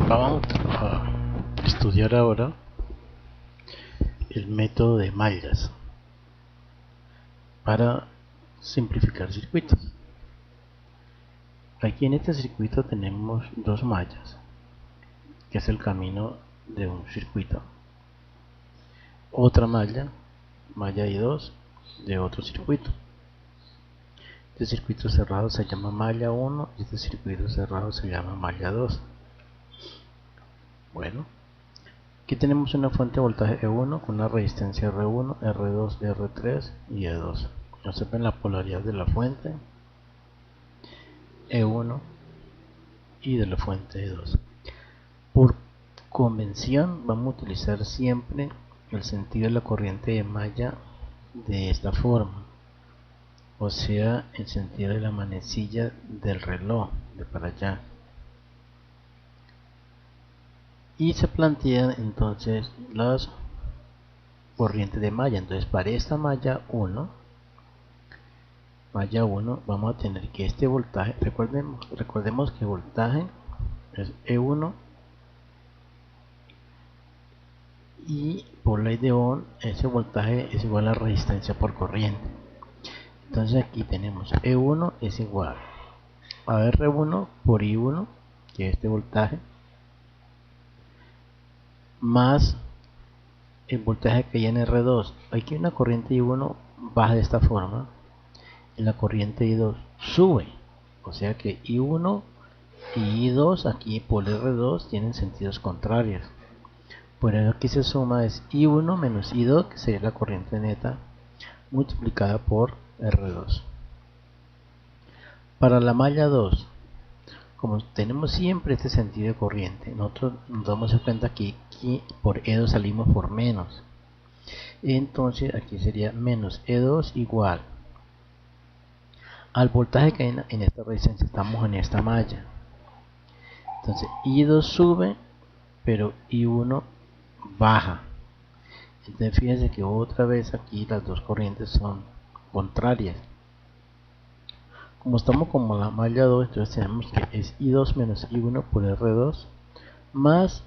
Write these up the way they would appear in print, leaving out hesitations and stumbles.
Vamos a estudiar ahora el método de mallas para simplificar circuitos. Aquí en este circuito tenemos dos mallas, que es el camino de un circuito. Otra malla, malla I2 de otro circuito. Este circuito cerrado se llama malla 1 y este circuito cerrado se llama malla 2. Bueno, aquí tenemos una fuente de voltaje E1 con una resistencia R1, R2, R3 y E2. Observen la polaridad de la fuente E1 y de la fuente E2. Por convención vamos a utilizar siempre el sentido de la corriente de malla de esta forma, o sea, el sentido de la manecilla del reloj de para allá. Y se plantean entonces las corrientes de malla. Entonces para esta malla 1 vamos a tener que este voltaje, recordemos que voltaje es E1 y por ley de Ohm ese voltaje es igual a resistencia por corriente. Entonces aquí tenemos E1 es igual a R1 por I1, que es este voltaje, más el voltaje que hay en R2. Aquí una corriente I1 baja de esta forma y la corriente I2 sube, o sea que I1 y I2 aquí por R2 tienen sentidos contrarios. Por eso aquí se suma es I1 menos I2, que sería la corriente neta multiplicada por R2. Para la malla 2, como tenemos siempre este sentido de corriente, nosotros nos damos cuenta que aquí por E2 salimos por menos. Entonces aquí sería menos E2 igual al voltaje que hay en esta resistencia. Estamos en esta malla. Entonces I2 sube, pero I1 baja. Entonces fíjense que otra vez aquí las dos corrientes son contrarias. Como estamos como la malla 2, entonces tenemos que es I2 menos I1 por R2 más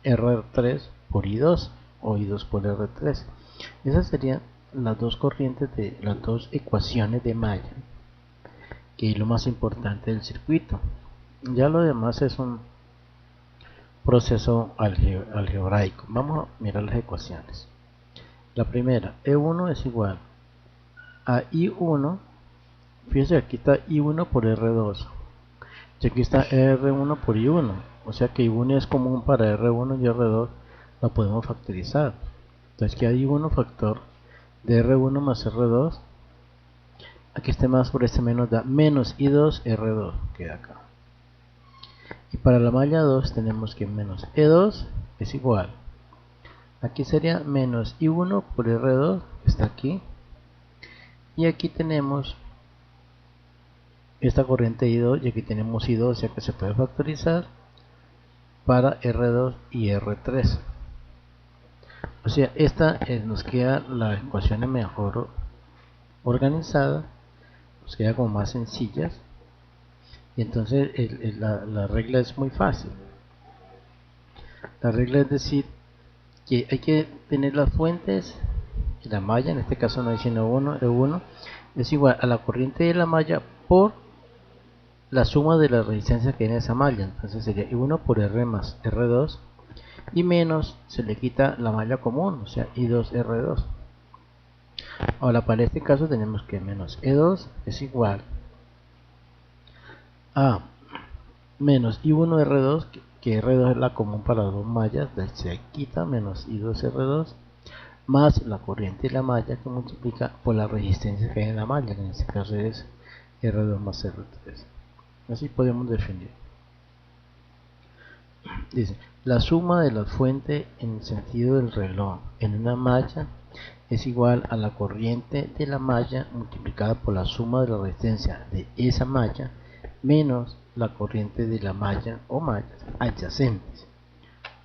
R3 por I2 o I2 por R3. Esas serían las dos corrientes de las dos ecuaciones de malla, que es lo más importante del circuito. Ya lo demás es un proceso algebraico. Vamos a mirar las ecuaciones. La primera, E1 es igual a I1. Fíjense, aquí está I1 por R2 y aquí está R1 por I1, o sea que I1 es común para R1 y R2, la podemos factorizar. Entonces que hay I1 factor de R1 más R2, aquí este más por este menos da menos I2 R2, queda acá. Y para la malla 2 tenemos que menos E2 es igual, aquí sería menos I1 por R2, está aquí, y aquí tenemos esta corriente I2 y aquí tenemos I2, o sea que se puede factorizar para R2 y R3. O sea, esta nos queda la ecuación mejor organizada, nos queda como más sencillas, y entonces la regla es muy fácil. La regla es decir que hay que tener las fuentes y la malla, en este caso no hay sino E1 es igual a la corriente de la malla por la suma de la resistencia que hay en esa malla. Entonces sería I1 por R más R2 y menos se le quita la malla común, o sea I2 R2. Ahora para este caso tenemos que menos E2 es igual a menos I1 R2, que R2 es la común para las dos mallas, se quita menos I2 R2 más la corriente de la malla que multiplica por la resistencia que hay en la malla, que en este caso es R2 más R3. Así podemos definir. Dice, la suma de la fuente en el sentido del reloj en una malla es igual a la corriente de la malla multiplicada por la suma de la resistencia de esa malla menos la corriente de la malla o mallas adyacentes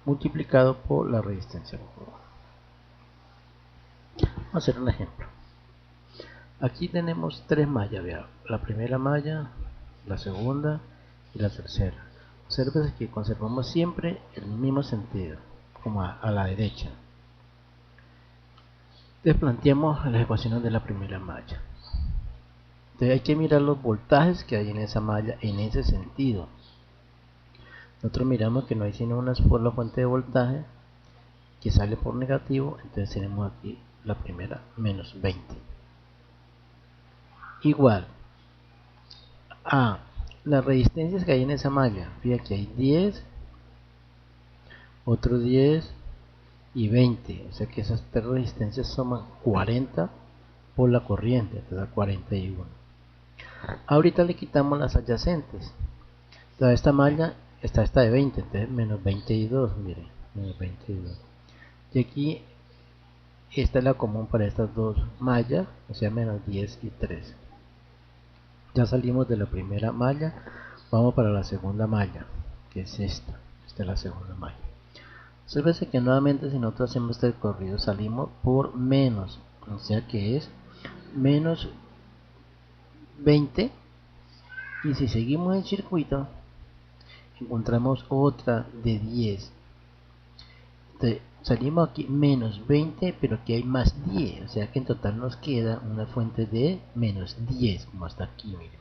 multiplicado por la resistencia. Vamos a hacer un ejemplo. Aquí tenemos tres mallas, vean, la primera malla, la segunda y la tercera. Observa que conservamos siempre el mismo sentido, como a la derecha. Entonces planteamos las ecuaciones de la primera malla. Entonces hay que mirar los voltajes que hay en esa malla en ese sentido. Nosotros miramos que no hay sino una sola fuente de voltaje que sale por negativo, entonces tenemos aquí la primera menos 20. Igual a las resistencias que hay en esa malla. Fíjate que hay 10, otro 10 y 20. O sea que esas tres resistencias suman 40 por la corriente, te da 41. Ahorita le quitamos las adyacentes. Entonces esta malla está esta de 20, entonces menos 22, miren, menos 22. Y aquí esta es la común para estas dos mallas, o sea menos 10 y 3. Ya salimos de la primera malla, vamos para la segunda malla, que es esta. Esta es la segunda malla. Observe que nuevamente si nosotros hacemos este recorrido salimos por menos, o sea que es menos 20, y si seguimos el circuito encontramos otra de 10. Entonces, salimos aquí menos 20, pero aquí hay más 10, o sea que en total nos queda una fuente de menos 10, como hasta aquí, miren,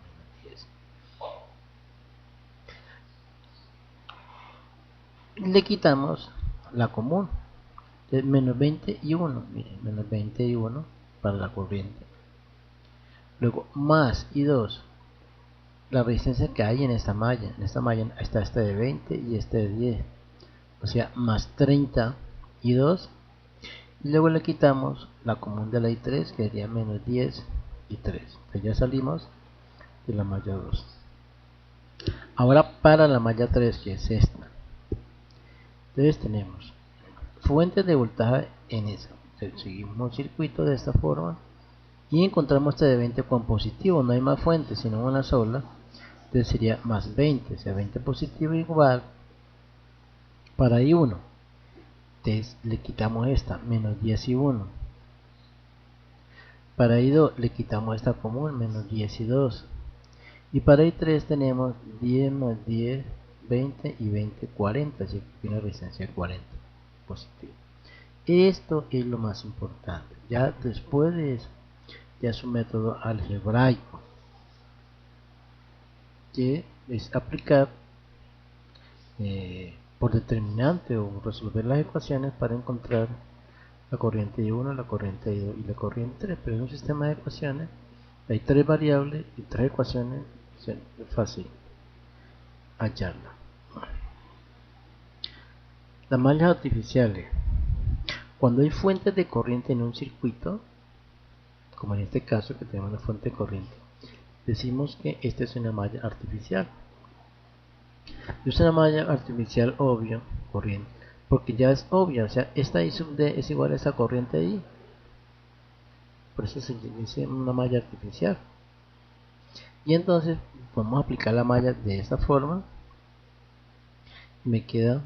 menos 10. Le quitamos la común, entonces menos 20 y 1, miren, menos 20 y 1 para la corriente. Luego más y 2, la resistencia que hay en esta malla. En esta malla está este de 20 y este de 10, o sea más 30 y 2. Y luego le quitamos la común de la I3, que sería menos 10 y 3. Entonces ya salimos de la malla 2. Ahora para la malla 3, que es esta. Entonces tenemos fuentes de voltaje en esa. Entonces seguimos un circuito de esta forma y encontramos este de 20 con positivo. No hay más fuentes, sino una sola. Entonces sería más 20, o sea 20 positivo igual para I1. Entonces le quitamos esta, menos 10 y 1. Para I2 le quitamos esta común, menos 10 y 2. Y para I3 tenemos 10 más 10, 20 y 20, 40, así que tiene resistencia 40 positivo. Esto es lo más importante. Ya después de eso, ya es un método algebraico, que es aplicar por determinante o resolver las ecuaciones para encontrar la corriente I1, la corriente I2 y la corriente 3. Pero en un sistema de ecuaciones hay tres variables y tres ecuaciones, es fácil hallarla. Las mallas artificiales. Cuando hay fuentes de corriente en un circuito, como en este caso que tenemos una fuente de corriente, decimos que esta es una malla artificial. Es una malla artificial obvio, corriente, porque ya es obvia, o sea, esta I sub D es igual a esa corriente I. Por eso se dice una malla artificial. Y entonces vamos a aplicar la malla de esta forma. Me queda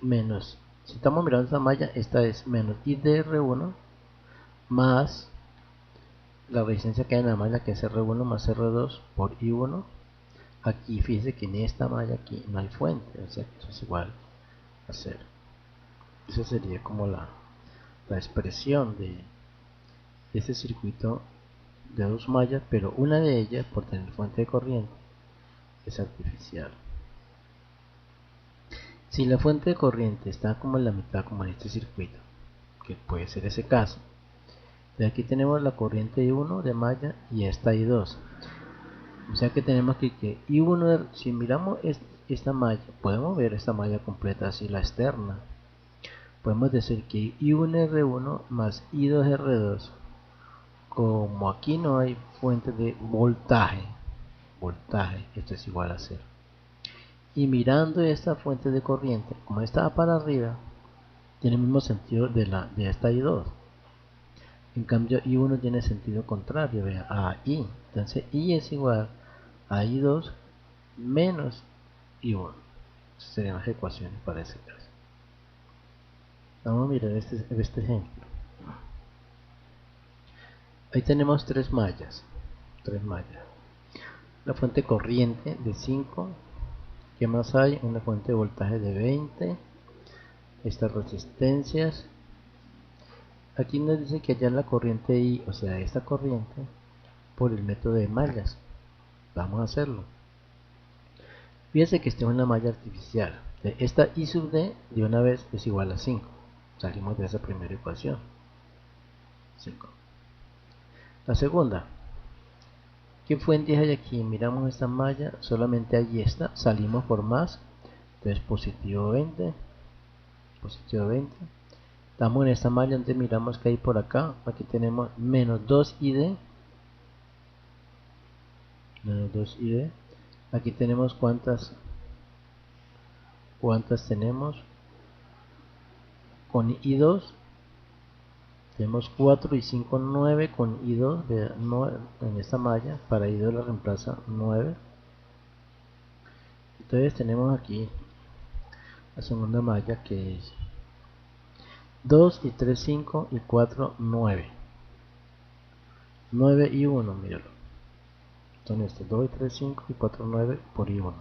menos, si estamos mirando esta malla, esta es menos IDR1 más la resistencia que hay en la malla, que es R1 más R2 por I1. Aquí fíjese que en esta malla aquí no hay fuente, o sea que eso es igual a 0. Esa sería como la expresión de este circuito de dos mallas, pero una de ellas, por tener fuente de corriente, es artificial. Si la fuente de corriente está como en la mitad, como en este circuito, que puede ser ese caso, de aquí tenemos la corriente I1 de malla y esta I2. O sea que tenemos que I1, si miramos esta malla, podemos ver esta malla completa así, la externa. Podemos decir que I1R1 más I2R2, como aquí no hay fuente de voltaje, esto es igual a 0. Y mirando esta fuente de corriente, como está para arriba, tiene el mismo sentido de esta I2. En cambio I1 tiene sentido contrario, vea, a I. Entonces I es igual a I2 menos I1. Esas serían las ecuaciones para ese caso. Vamos a mirar este ejemplo. Ahí tenemos tres mallas. La fuente corriente de 5 ¿Qué más hay? Una fuente de voltaje de 20. Estas resistencias. Aquí nos dice que allá la corriente I, o sea, esta corriente, por el método de mallas. Vamos a hacerlo. Fíjense que esto es una malla artificial. Esta I sub D de una vez es igual a 5. Salimos de esa primera ecuación. 5. La segunda. ¿Qué fuentes hay aquí? Miramos esta malla, solamente hay esta. Salimos por más. Entonces positivo 20. Positivo 20. Estamos en esta malla, entonces miramos que hay por acá. Aquí tenemos menos 2ID. Menos 2ID. Aquí tenemos cuántas tenemos con I2. Tenemos 4 y 5, 9 con I2 en esta malla. Para I2 la reemplaza 9. Entonces tenemos aquí la segunda malla, que es 2 y 3, 5 y 4, 9. 9 y 1, míralo. Son estos 2 y 3, 5 y 4, 9 por I1.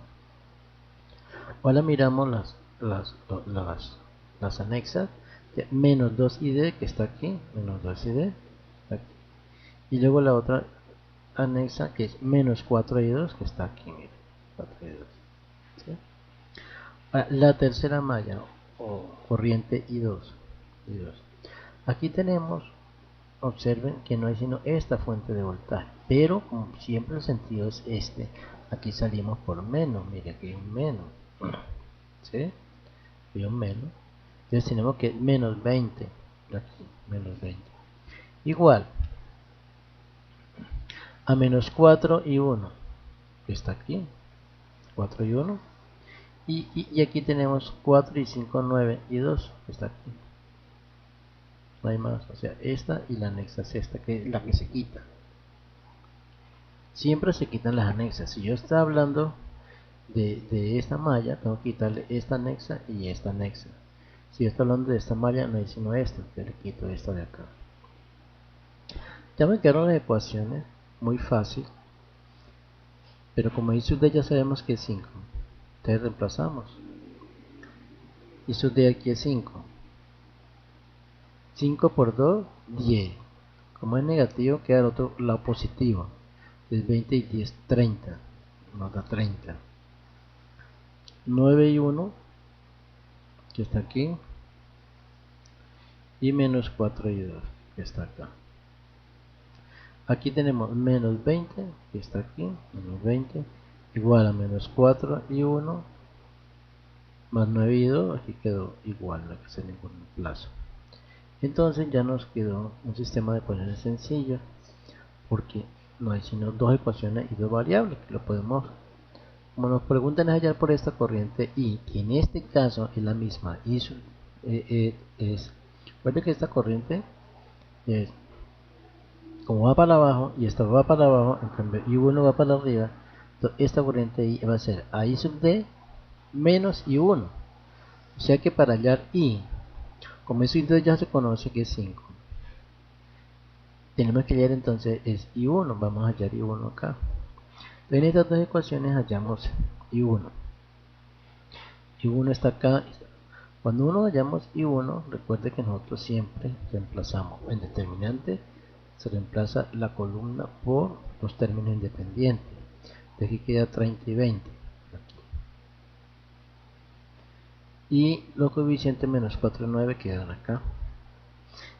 Ahora miramos las anexas. Menos 2ID, que está aquí. Menos 2ID. Aquí. Y luego la otra anexa, que es menos 4I2, que está aquí. Miren, 4I2. ¿Sí? La tercera malla o corriente I2. Aquí tenemos, observen que no hay sino esta fuente de voltaje, pero como siempre el sentido es este. Aquí salimos por menos. Mire, aquí hay un menos. ¿Sí? Hay un menos. Entonces tenemos que menos 20. Aquí, menos 20. Igual a menos 4 y 1, que está aquí. 4 y 1. Y aquí tenemos 4 y 5, 9 y 2, que está aquí. No hay más. O sea, esta y la anexa es esta, que es la que se quita. Siempre se quitan las anexas. Si yo estoy hablando de esta malla, tengo que quitarle esta anexa y esta anexa. Si yo estoy hablando de esta malla, no hay sino esta, que le quito esta de acá. Ya me quedaron las ecuaciones, muy fácil. Pero como I sub D ya sabemos que es 5. Entonces reemplazamos. I sub D aquí es 5. 5 por 2, 10. Como es negativo, queda el otro lado positivo. Es 20 y 10, 30. Nos da 30. 9 y 1, que está aquí. Y menos 4 y 2, que está acá. Aquí tenemos menos 20, que está aquí. Menos 20. Igual a menos 4 y 1. Más 9 y 2, aquí quedó igual, no hay que hacer ningún plazo. Entonces ya nos quedó un sistema de ecuaciones sencillo, porque no hay sino dos ecuaciones y dos variables que lo podemos, como nos preguntan, es hallar por esta corriente I, que en este caso es la misma. Recuerden que esta corriente es, como va para abajo y esta va para abajo, en cambio I1 va para arriba, entonces esta corriente I va a ser a I sub D menos I1. O sea que para hallar I, como eso ya se conoce que es 5, tenemos que hallar entonces es I1. Vamos a hallar I1 acá. En estas dos ecuaciones hallamos I1. I1 está acá. Cuando uno hallamos I1, recuerde que nosotros siempre reemplazamos en determinante, se reemplaza la columna por los términos independientes. De aquí queda 30 y 20. Aquí. Y los coeficientes menos 4 y 9 quedan acá.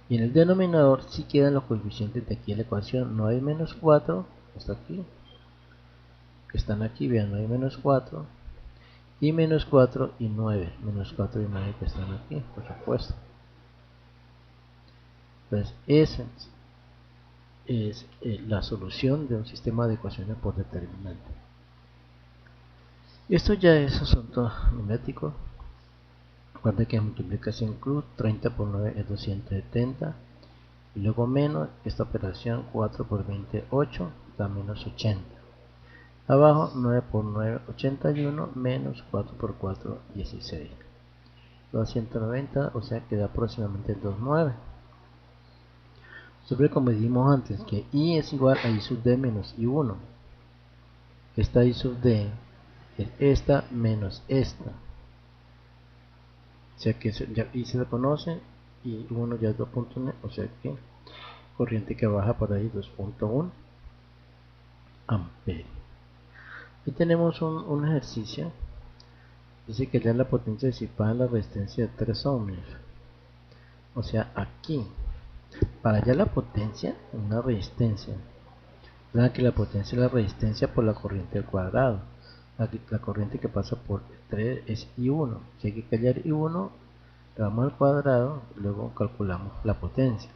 Y en el denominador sí quedan los coeficientes de aquí en la ecuación. No hay menos 4, está aquí, que están aquí, vean, no hay menos 4. Y menos 4 y 9, menos 4 y 9 que están aquí, por supuesto. Entonces esa es la solución de un sistema de ecuaciones por determinante. Esto ya es asunto numétrico. Recuerden que multiplicación cruz, 30 por 9 es 270. Y luego menos, esta operación 4 por 28 da menos 80. Abajo 9 por 9, 81, menos 4 por 4, 16. 290, o sea que da aproximadamente 2,9. Sobre como dijimos antes, que I es igual a I sub D menos I1. Esta I sub D es esta menos esta. O sea que ya y se le conoce, y 1 ya es 2.9, o sea que corriente que baja por ahí 2.1 amperes. Y tenemos un ejercicio, dice que ya la potencia disipada en la resistencia de 3 ohms. O sea, aquí, para hallar la potencia en una resistencia, vean que la potencia es la resistencia por la corriente al cuadrado. La corriente que pasa por 3 es I1. Si hay que hallar I1, le damos al cuadrado y luego calculamos la potencia.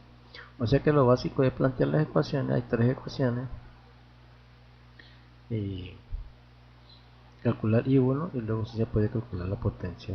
O sea que lo básico es plantear las ecuaciones. Hay 3 ecuaciones y calcular I1 y luego sí se puede calcular la potencia.